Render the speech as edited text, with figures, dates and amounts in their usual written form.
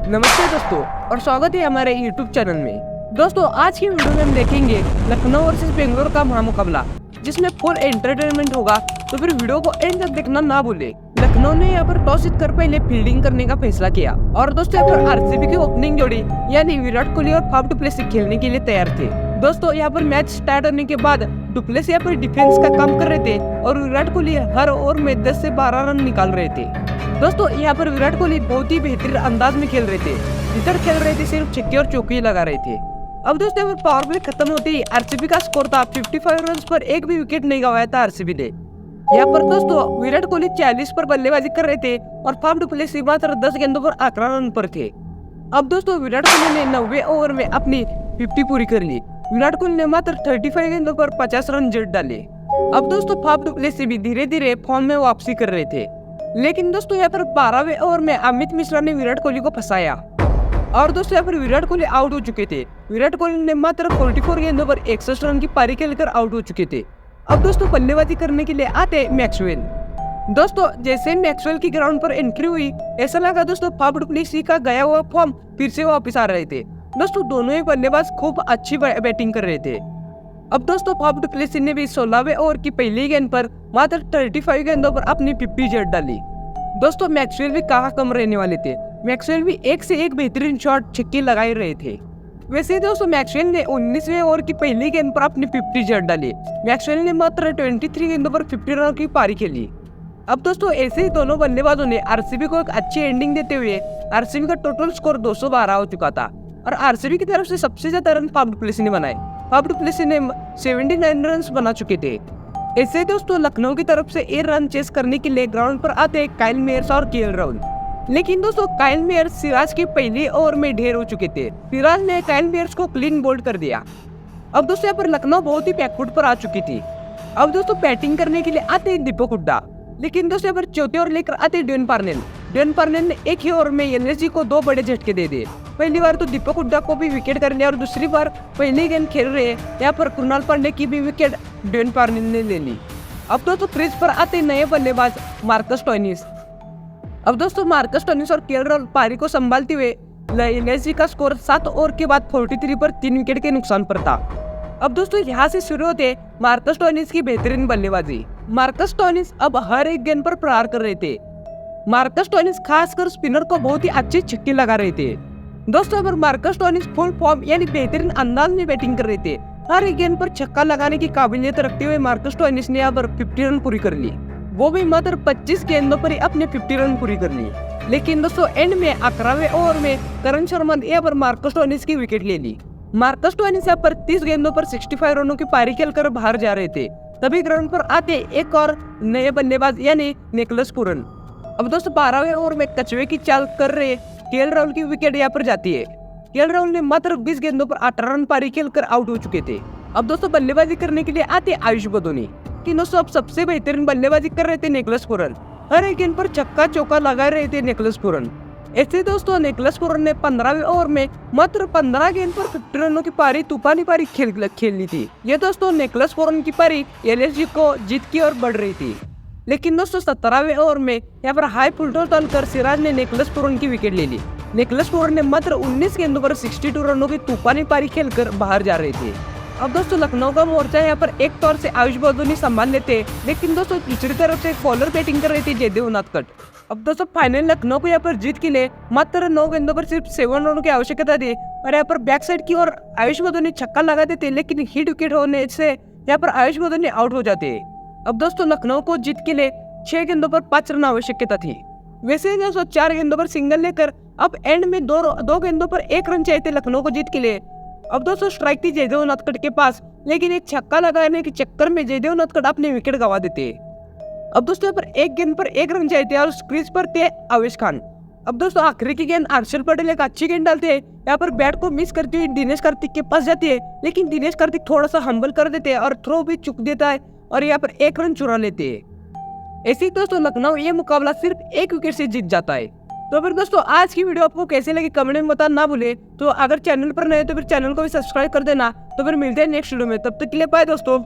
नमस्ते दोस्तों और स्वागत है हमारे YouTube चैनल में। दोस्तों आज की वीडियो में हम देखेंगे लखनऊ वर्सेस बेंगलोर का महामुकाबला, जिसमें फुल एंटरटेनमेंट होगा, तो फिर वीडियो को एंड तक देखना ना भूले। लखनऊ ने यहाँ पर टॉस जीतकर पहले फील्डिंग करने का फैसला किया और दोस्तों यहाँ पर आरसीबी की ओपनिंग जोड़ी यानी विराट कोहली और फाफ डु प्लेसिस खेलने के लिए तैयार थे। दोस्तों यहाँ पर मैच स्टार्ट होने के बाद डु प्लेसिस यहाँ पर डिफेंस का काम कर रहे थे और विराट कोहली हर ओवर में 10 से 12 रन निकाल रहे थे। दोस्तों यहाँ पर विराट कोहली बहुत ही बेहतरीन अंदाज में खेल रहे थे, इधर खेल रहे थे सिर्फ छक्के और चौके लगा रहे थे। अब दोस्तों यहाँ पर पावर प्ले खत्म होते ही आरसीबी का स्कोर था 55 रन पर एक भी विकेट नहीं गंवाया था आरसीबी ने। यहाँ पर दोस्तों विराट कोहली 40 पर बल्लेबाजी कर रहे थे और फाफ डु प्लेसिस मात्र 10 गेंदों पर 11 रन पर थे। अब दोस्तों विराट कोहली ने 90 ओवर में अपनी 50 पूरी कर ली। विराट कोहली ने मात्र 35 गेंदों पर 50 रन जड़ डाले। अब दोस्तों फाफ डु प्लेसिस भी धीरे धीरे फॉर्म में वापसी कर रहे थे, लेकिन दोस्तों यहाँ पर 12वें ओवर में अमित मिश्रा ने विराट कोहली को फंसाया और दोस्तों यहाँ पर विराट कोहली आउट हो चुके थे। विराट कोहली ने मात्र 44 गेंदों पर 61 रन की पारी खेलकर आउट हो चुके थे। अब दोस्तों बल्लेबाजी करने के लिए आते मैक्सवेल। दोस्तों जैसे मैक्सवेल की ग्राउंड पर एंट्री हुई, ऐसा लगा दोस्तों फाफ डु प्लेसिस का गया हुआ फॉर्म फिर से वापस आ रहे थे। दोस्तों दोनों ही बल्लेबाज खूब अच्छी बैटिंग कर रहे थे। अब दोस्तों फाफ डु प्लेसिस ने भी 16वें ओवर की पहली गेंद पर मात्र 35 गेंदों पर अपनी 50 जड़ डाली। दोस्तों मैक्सवेल भी कहाँ कम रहने वाले थे, मैक्सवेल भी एक से एक बेहतरीन शॉट छक्के लगा रहे थे। वैसे दोस्तों मैक्सवेल ने 19वें ओवर की पहली गेंद पर अपनी 50 जड़ डाली। मैक्सवेल ने मात्र 23 गेंदों पर 50 रन की पारी खेली। अब दोस्तों ऐसे ही दोनों बल्लेबाजों ने आरसीबी को एक अच्छी एंडिंग देते हुए आरसीबी का टोटल स्कोर 212 हो चुका था और आरसीबी की तरफ से सबसे ज्यादा रन फाफ डु प्लेसिस ने बनाए। फाफ डु प्लेसिस ने 79 रन बना चुके थे। ऐसे दोस्तों लखनऊ की तरफ से 1 रन चेस करने के लिए ग्राउंड पर आते काइल मेयर्स और केएल राहुल, लेकिन दोस्तों काइल मेयर्स सिराज के पहले ओवर में ढेर हो चुके थे। सिराज ने काइल मेयर्स को क्लीन बोल्ड कर दिया। अब दोस्तों यहाँ पर लखनऊ बहुत ही बैकफुट पर आ चुकी थी। अब दोस्तों बैटिंग करने के लिए आते दीपक हुड्डा, लेकिन दोस्तों यहाँ पर चौथे ओवर लेकर आते डेवन पार्नेल। डेवन पार्नेल ने एक ही ओवर में एलएसजी को 2 बड़े झटके दे दिए। पहली बार तो दीपक हुड्डा को भी विकेट कर लिया और दूसरी बार पहली गेंद खेल रहे यहाँ पर कृणाल पांडे की भी विकेट डेवन पार्नेल ने ले ली। अब दोस्तों क्रीज पर आते नए बल्लेबाज मार्कस स्टोइनिस। अब दोस्तों मार्कस स्टोइनिस और केएल राहुल पारी को संभालते हुए एलएसजी का स्कोर 7 ओवर के बाद 43 पर 3 विकेट के नुकसान पर था। अब दोस्तों यहाँ से शुरू होते मार्कस स्टोइनिस की बेहतरीन बल्लेबाजी। मार्कस स्टोइनिस अब हर एक गेंद पर प्रहार कर रहे थे। मार्कस स्टोइनिस खासकर स्पिनर को बहुत ही अच्छे छक्के लगा रहे थे। दोस्तों अब मार्कस स्टोइनिस फुल फॉर्म यानी बेहतरीन अंदाज में बैटिंग कर रहे थे। हर एक गेंद पर छक्का लगाने की काबिलियत रखते हुए मार्कस स्टोइनिस ने यहाँ पर 50 रन पूरी कर ली, वो भी मात्र 25 गेंदों पर ही अपने 50 रन पूरी कर ली। लेकिन दोस्तों एंड में 11वें ओवर में करण शर्मा ने यहाँ पर मार्कस स्टोइनिस की विकेट ले ली। मार्कस स्टोइनिस यहाँ पर 30 गेंदों पर 65 रनों की पारी खेलकर बाहर जा रहे थे। तभी ग्राउंड पर आते एक और नए बल्लेबाज यानी निकोलस पूरन। अब दोस्तों 12वें ओवर में कछुए की चाल कर रहे केएल राहुल की विकेट यहाँ पर जाती है। केएल राहुल ने मात्र 20 गेंदों पर 18 रन पारी खेलकर आउट हो चुके थे। अब दोस्तों बल्लेबाजी करने के लिए आते आयुष बदोनी, कि दोस्तों अब सबसे बेहतरीन बल्लेबाजी कर रहे थे निकोलस पूरन। हर एक गेंद पर छक्का चौका लगा रहे थे निकोलस पूरन। ऐसे दोस्तों निकोलस पूरन ने 15वें ओवर में मात्र 15 गेंद पर 50 रनों की पारी तूफानी पारी खेल ली थी। ये दोस्तों निकोलस पूरन की पारी एलएसजी को जीत की ओर बढ़ रही थी। लेकिन दोस्तों 17वें ओवर में यहाँ पर हाई फुल टॉस डालकर सिराज ने निकोलस पूरन की विकेट ले ली। निकोलस पूरन ने मात्र 19 गेंदों पर 62 रनों की तूफानी पारी खेलकर बाहर जा रहे थे। अब दोस्तों लखनऊ का मोर्चा यहाँ पर एक तौर से आयुष बदोनी संभाल लेते, लेकिन दोस्तों दूसरी तरफ से बॉलर बैटिंग कर रहे थे जयदेव उनादकट। अब दोस्तों फाइनल लखनऊ को यहाँ पर जीत के लिए मात्र 9 गेंदों पर सिर्फ 7 रनों की आवश्यकता थी और यहाँ पर बैक साइड की ओर आयुष बदोनी छक्का लगाते थे, लेकिन हिट विकेट होने से यहाँ पर आयुष बदोनी आउट हो जाते। अब दोस्तों लखनऊ को जीत के लिए 6 गेंदों पर 5 रन आवश्यकता थी। वैसे दोस्तों 4 गेंदों पर सिंगल लेकर अब एंड में 2 गेंदों पर 1 रन चाहिए थे लखनऊ को जीत के लिए। अब दोस्तों स्ट्राइक थी जयदेव उनादकट के पास, लेकिन एक छक्का लगाने के चक्कर में जयदेव उनादकट अपने विकेट गंवा देते। अब दोस्तों यहाँ पर 1 गेंद पर 1 रन चाहिए थे और क्रीज पर थे आवेश खान। अब दोस्तों आखिरी की गेंद हर्षल पटेल एक अच्छी गेंद डालते हैं, यहाँ पर बैट को मिस करती हुई दिनेश कार्तिक के पास जाती है, लेकिन दिनेश कार्तिक थोड़ा सा हम्बल कर देते हैं और थ्रो भी चुक देता है और यहाँ पर 1 रन चुरा लेते हैं। ऐसे ही दोस्तों लखनऊ ये मुकाबला सिर्फ 1 विकेट से जीत जाता है। तो फिर दोस्तों आज की वीडियो आपको कैसे लगी कमेंट में बताना ना भूले। तो अगर चैनल पर नए तो फिर चैनल को भी सब्सक्राइब कर देना। तो फिर मिलते हैं नेक्स्ट वीडियो में, तब तक के लिए बाय दोस्तों।